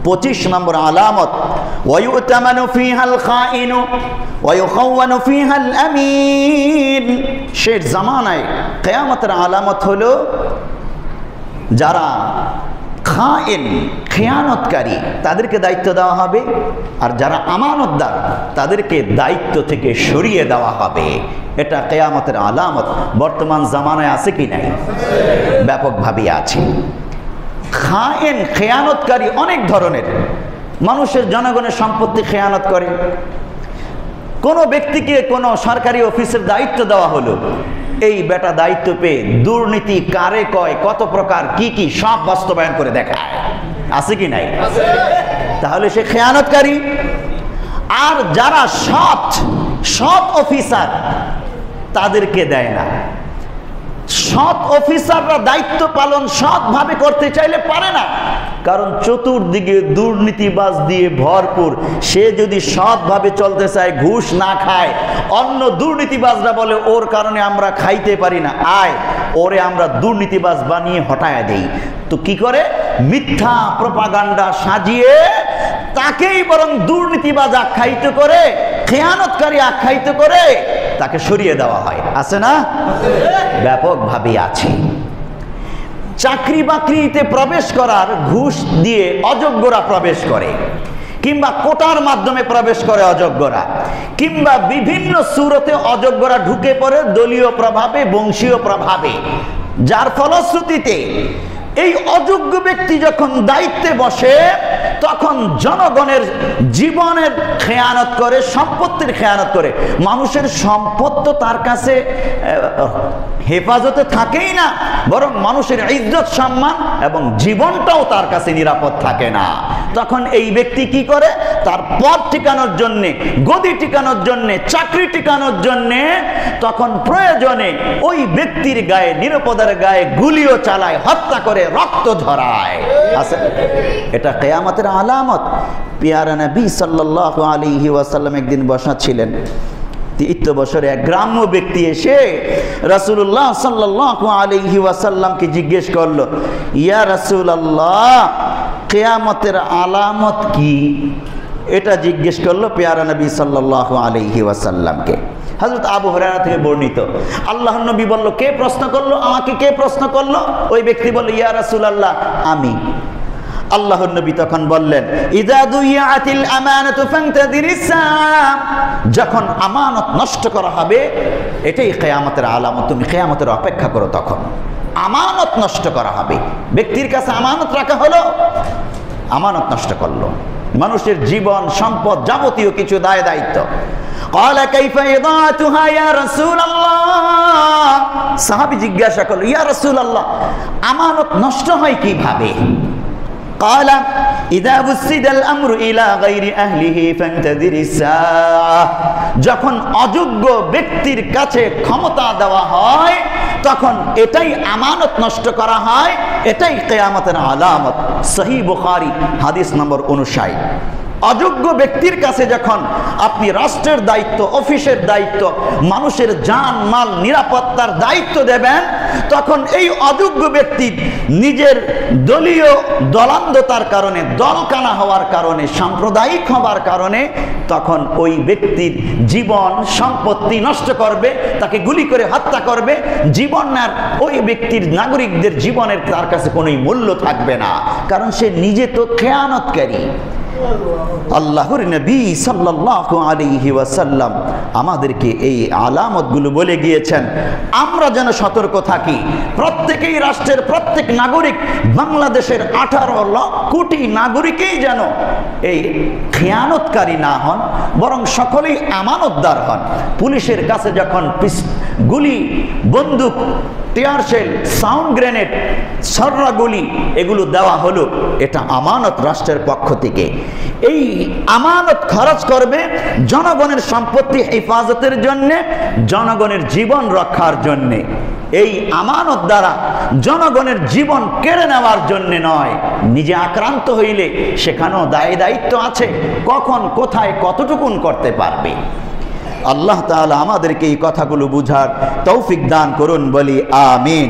25 নম্বর আলামত, ওয়ায়ুতামানু ফিহাল খাইনু ওয়ায়ুখাওয়ানু ফিহাল আমিন। শেষ জামানায় কিয়ামতের আলামত হলো যারা খায়েন, খেয়ানতকারী, তাদেরকে দায়িত্ব দেওয়া হবে, আর যারা আমানতদার তাদেরকে দায়িত্ব থেকে সরিয়ে দেওয়া হবে। এটা কিয়ামতের আলামত। বর্তমান জামানায় আছে কি নাই? ব্যাপকভাবে আছে। খায়েন, খেয়ানতকারী অনেক ধরনের। মানুষের জনগণের সম্পত্তি খেয়ানত করে। কোনো ব্যক্তিকে কোনো সরকারি অফিসের দায়িত্ব দেওয়া হলো, এই বেটা দায়িত্ব পেয়ে দুর্নীতি কারে কয়, কত প্রকার কি কি সব বাস্তবায়ন করে দেখায়। আছে কি নাই? তাহলে সে খেয়ানতকারী। আর যারা সৎ অফিসার তাদেরকে দেয় না। সৎ অফিসাররা দায়িত্ব পালন সৎভাবে করতে চাইলে পারে না, কারণ চতুর্দিকে দুর্নীতিবাজ দিয়ে ভরপুর। সে যদি সৎভাবে চলতে চায়, ঘুষ না খায়, অন্য দুর্নীতিবাজরা বলে ওর কারণে আমরা খাইতে পারি না, আয় ওরে আমরা দুর্নীতিবাজ বানিয়ে হটায়া দেই। তো কি করে? মিথ্যা প্রপাগান্ডা সাজিয়ে তাকেই বরং দুর্নীতিবাজ আখ্যায়িত করে, খেয়ানতকারী আখ্যায়িত করে তাকে সরিয়ে দেওয়া হয়। আছে না? ব্যাপকভাবে আছে। চাকরি বাকরিতে প্রবেশ করার ঘুষ দিয়ে অযোগ্যরা প্রবেশ করে, কিংবা কোটার মাধ্যমে প্রবেশ করে অযোগ্যরা, কিংবা বিভিন্ন সুরতে অযোগ্যরা ঢুকে পড়ে দলীয় প্রভাবে, বংশীয় প্রভাবে, যার ফলশ্রুতিতে এই অযোগ্য ব্যক্তি যখন দায়িত্বে বসে তখন জনগণের জীবনের খেয়ানত করে, সম্পত্তির খেয়ানত করে। মানুষের সম্পদ তো তার কাছে হেফাজতে থাকেই না, বরং মানুষের ইজ্জত সম্মান এবং জীবনটাও তার কাছে নিরাপদ থাকে না। তখন এই ব্যক্তি কি করে? তার পদ টিকানোর জন্যে, গদি টিকানোর জন্যে, চাকরি টিকানোর জন্যে তখন প্রয়োজনে ওই ব্যক্তির গায়ে, নিরাপদের গায়ে গুলিও চালায়, হত্যা করে, রক্ত ঝরায়। আছে। এটা কিয়ামতের আলামত। পিয়ারা নবী সাল্লাল্লাহু আলাইহি ওয়াসাল্লাম একদিন বসা ছিলেন। 73 বছরে এক গ্রাম্য ব্যক্তি এসে রাসূলুল্লাহ সাল্লাল্লাহু আলাইহি ওয়াসাল্লামকে জিজ্ঞেস করলো, ইয়া রাসূলুল্লাহ, কিয়ামতের আলামত কি? এটা জিজ্ঞেস করলো পেয়ারা নবী সাল্লাল্লাহু আলাইহি ওয়াসাল্লামকে। হযরত আবু হুরায়রা থেকে বর্ণিত, আল্লাহর নবী বলল, কে প্রশ্ন করলো? আমাকে কে প্রশ্ন করলো? ওই ব্যক্তি বলল, ইয়া রাসূলুল্লাহ, আমি। আল্লাহর নবী তখন বললেন, ইযা দুইয়াতিল আমানাতু ফান্তাদিরিস সাআ, যখন আমানত নষ্ট করা হবে এটাই কিয়ামতের আলামত, তুমি কিয়ামতের অপেক্ষা করো। তখন আমানত নষ্ট করা হবে। ব্যক্তির কাছে আমানত রাখা হলো, আমানত নষ্ট করলো, মানুষের জীবন, সম্পদ, যাবতীয় কিছু দায় দায়িত্ব। ক্বালা কাইফা ইদাতুহা ইয়া রাসূলুল্লাহ, সাহাবী জিজ্ঞাসা করলো, ইয়া রাসূলুল্লাহ, আমানত নষ্ট হয় কিভাবে? ক্বালা ইযা বুসিদাল আমরু ইলা গায়রি আহলিহি ফান্তাদিরিস সাআ, যখন অযোগ্য ব্যক্তির কাছে ক্ষমতা দেওয়া হয় তখন এটাই আমানত নষ্ট করা হয়, এটাই কিয়ামতের আলামত। সহিহ বুখারী হাদিস নম্বর 59। অযোগ্য ব্যক্তির কাছে যখন আপনি রাষ্ট্রের দায়িত্ব, অফিসের দায়িত্ব, মানুষের জান মাল নিরাপত্তার দায়িত্ব দেবেন, তখন এই অযোগ্য ব্যক্তি নিজের দলীয় দলান্ধতার কারণে, দলকানা হওয়ার কারণে, সাম্প্রদায়িক হওয়ার কারণে তখন ওই ব্যক্তির জীবন সম্পত্তি নষ্ট করবে, তাকে গুলি করে হত্যা করবে। জীবনের ওই ব্যক্তির, নাগরিকদের জীবনের তার কাছে কোনো মূল্য থাকবে না, কারণ সে নিজে তো খেয়ানতকারী। আল্লাহর নবী সাল্লাল্লাহু আলাইহি ওয়াসাল্লাম আমাদেরকে এই আলামতগুলো বলে গিয়েছেন, আমরা যেন সতর্ক থাকি। প্রত্যেকেই, রাষ্ট্রের প্রত্যেক নাগরিক, বাংলাদেশের 18 কোটি নাগরিকই যেন এই খেয়ানতকারী না হন, বরং সকলেই আমানতদার হন। পুলিশের কাছে যখন গুলি, বন্দুক, tear shell, sound grenade, Chharra গুলি এগুলো দেওয়া হলো, এটা আমানত রাষ্ট্রের পক্ষ থেকে। এই আমানত খরচ করবে জনগণের সম্পত্তি হেফাজতের জন্যে, জনগণের জীবন রক্ষার জন্যে। এই আমানত দ্বারা জনগণের জীবন কেড়ে নেওয়ার জন্য নয়। নিজে আক্রান্ত হইলে সেখানেও দায় দায়িত্ব আছে, কখন কোথায় কতটুকুন করতে পারবে। আল্লাহ তাআলা আমাদেরকে এই কথাগুলো বুঝার তৌফিক দান করুন, বলি আমিন।